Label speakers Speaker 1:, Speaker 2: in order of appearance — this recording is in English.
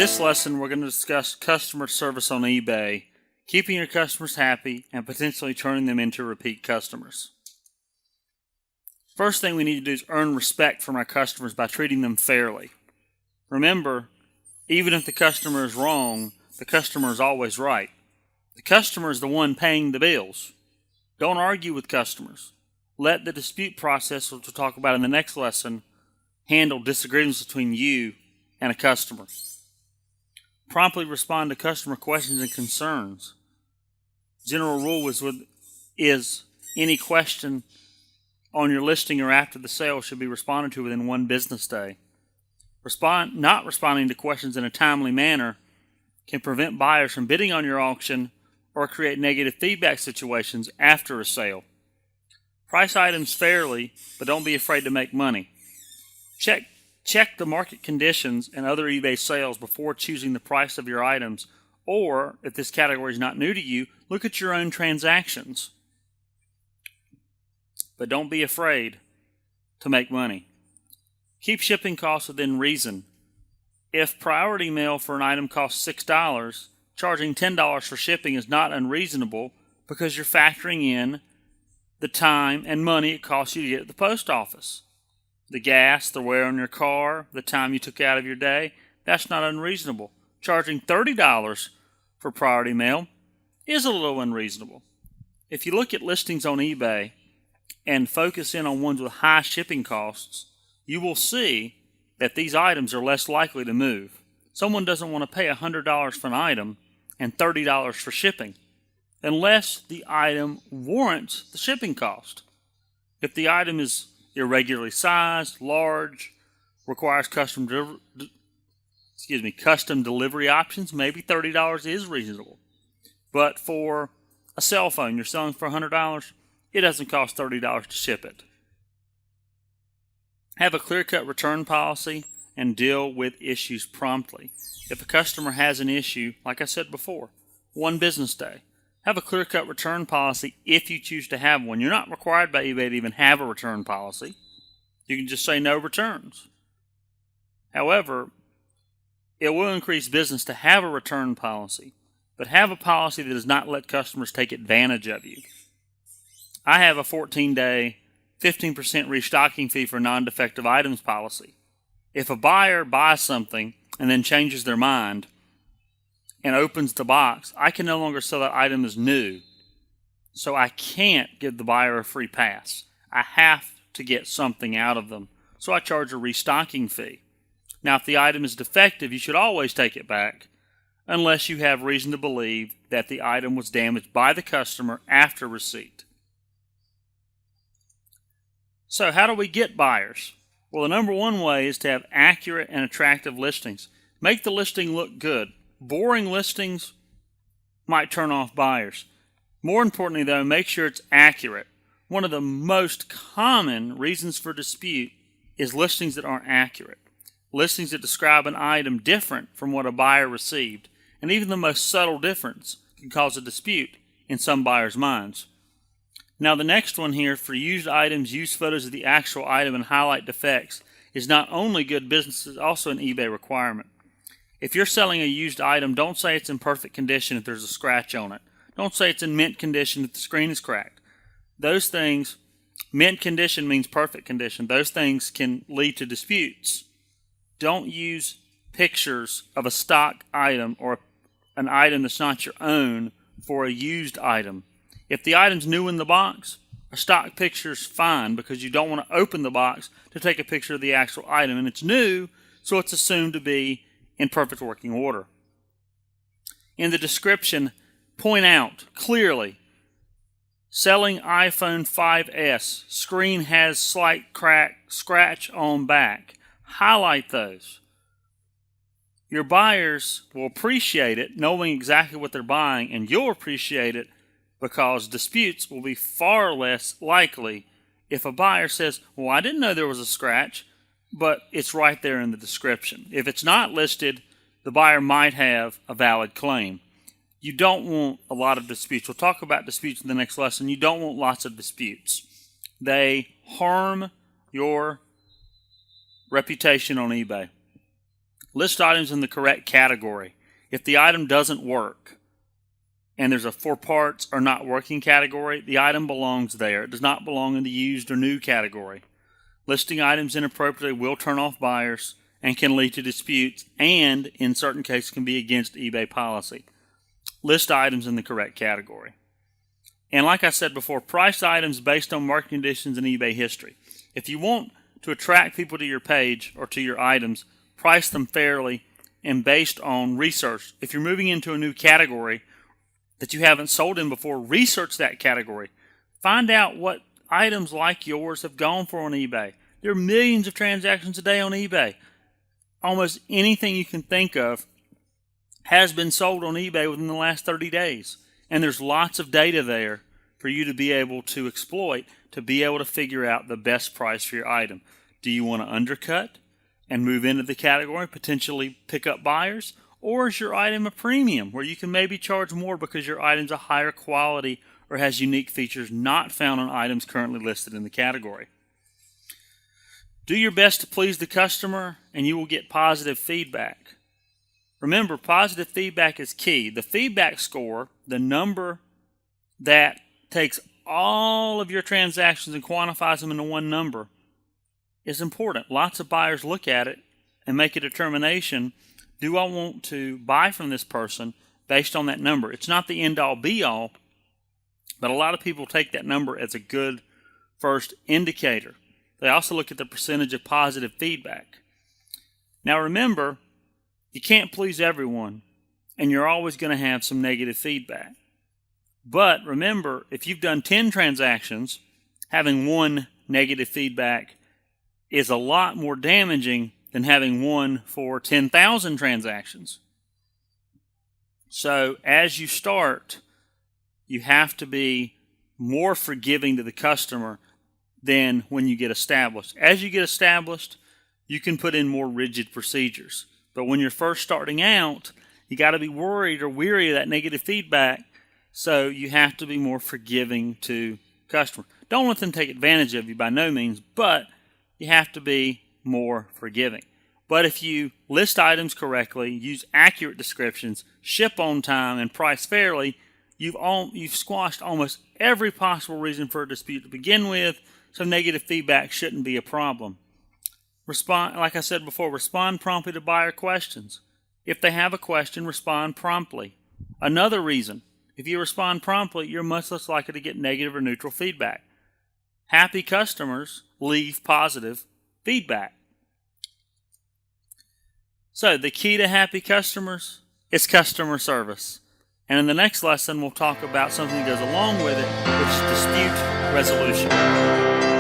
Speaker 1: this lesson, we're going to discuss customer service on eBay, keeping your customers happy and potentially turning them into repeat customers. First thing we need to do is earn respect from our customers by treating them fairly. Remember, even if the customer is wrong, the customer is always right. The customer is the one paying the bills. Don't argue with customers. Let the dispute process, which we'll talk about in the next lesson, handle disagreements between you and a customer. Promptly respond to customer questions and concerns. General rule is any question on your listing or after the sale should be responded to within 1 business day. Not responding to questions in a timely manner can prevent buyers from bidding on your auction or create negative feedback situations after a sale. Price items fairly, but don't be afraid to make money. Check the market conditions and other eBay sales before choosing the price of your items, or, if this category is not new to you, look at your own transactions. But don't be afraid to make money. Keep shipping costs within reason. If priority mail for an item costs $6, charging $10 for shipping is not unreasonable because you're factoring in the time and money it costs you to get at the post office. The gas, the wear on your car, the time you took out of your day, that's not unreasonable. Charging $30 for priority mail is a little unreasonable. If you look at listings on eBay and focus in on ones with high shipping costs, you will see that these items are less likely to move. Someone doesn't want to pay $100 for an item and $30 for shipping unless the item warrants the shipping cost. If the item is irregularly sized, large, requires custom delivery options, maybe $30 is reasonable. But for a cell phone you're selling for $100, it doesn't cost $30 to ship it. Have a clear-cut return policy and deal with issues promptly. If a customer has an issue, like I said before, 1 business day. Have a clear-cut return policy if you choose to have one. You're not required by eBay to even have a return policy. You can just say no returns. However, it will increase business to have a return policy, but have a policy that does not let customers take advantage of you. I have a 14-day, 15% restocking fee for non-defective items policy. If a buyer buys something and then changes their mind and opens the box, I can no longer sell that item as new. So I can't give the buyer a free pass. I have to get something out of them. So I charge a restocking fee. Now, if the item is defective, you should always take it back unless you have reason to believe that the item was damaged by the customer after receipt. So how do we get buyers? Well, the number one way is to have accurate and attractive listings. Make the listing look good. Boring listings might turn off buyers. More importantly, though, make sure it's accurate. One of the most common reasons for dispute is listings that aren't accurate. Listings that describe an item different from what a buyer received. And even the most subtle difference can cause a dispute in some buyers' minds. Now, the next one here, for used items, use photos of the actual item and highlight defects, is not only good business, it's also an eBay requirement. If you're selling a used item, don't say it's in perfect condition if there's a scratch on it. Don't say it's in mint condition if the screen is cracked. Those things, mint condition means perfect condition. Those things can lead to disputes. Don't use pictures of a stock item or an item that's not your own for a used item. If the item's new in the box, a stock picture is fine because you don't want to open the box to take a picture of the actual item. And it's new, so it's assumed to be in perfect working order. In the description, point out clearly, selling iPhone 5S, screen has slight crack, scratch on back. Highlight those. Your buyers will appreciate it, knowing exactly what they're buying, and you'll appreciate it because disputes will be far less likely if a buyer says, well, I didn't know there was a scratch, but it's right there in the description. If it's not listed, the buyer might have a valid claim. You don't want a lot of disputes. We'll talk about disputes in the next lesson. You don't want lots of disputes. They harm your reputation on eBay. List items in the correct category. If the item doesn't work and there's a for parts or not working category, the item belongs there. It does not belong in the used or new category. Listing items inappropriately will turn off buyers and can lead to disputes, and in certain cases can be against eBay policy. List items in the correct category. And like I said before, price items based on market conditions and eBay history. If you want to attract people to your page or to your items, price them fairly and based on research. If you're moving into a new category that you haven't sold in before, research that category. Find out what items like yours have gone for on eBay. There are millions of transactions a day on eBay. Almost anything you can think of has been sold on eBay within the last 30 days. And there's lots of data there for you to be able to exploit, to be able to figure out the best price for your item. Do you want to undercut and move into the category, potentially pick up buyers? Or is your item a premium where you can maybe charge more because your item's a higher quality or has unique features not found on items currently listed in the category? Do your best to please the customer and you will get positive feedback. Remember, positive feedback is key. The feedback score, the number that takes all of your transactions and quantifies them into one number, is important. Lots of buyers look at it and make a determination, do I want to buy from this person based on that number? It's not the end-all be-all, but a lot of people take that number as a good first indicator. They also look at the percentage of positive feedback. Now remember, you can't please everyone, and you're always going to have some negative feedback. But remember, if you've done 10 transactions, having one negative feedback is a lot more damaging than having one for 10,000 transactions. So as you start, you have to be more forgiving to the customer than when you get established. As you get established, you can put in more rigid procedures. But when you're first starting out, you got to be worried or weary of that negative feedback, so you have to be more forgiving to customers. Don't let them take advantage of you by no means, but you have to be more forgiving. But if you list items correctly, use accurate descriptions, ship on time, and price fairly, you've squashed almost every possible reason for a dispute to begin with, so negative feedback shouldn't be a problem. Respond, like I said before, respond promptly to buyer questions. If they have a question, respond promptly. Another reason, if you respond promptly, you're much less likely to get negative or neutral feedback. Happy customers leave positive feedback. So the key to happy customers is customer service. And in the next lesson, we'll talk about something that goes along with it, which is dispute resolution.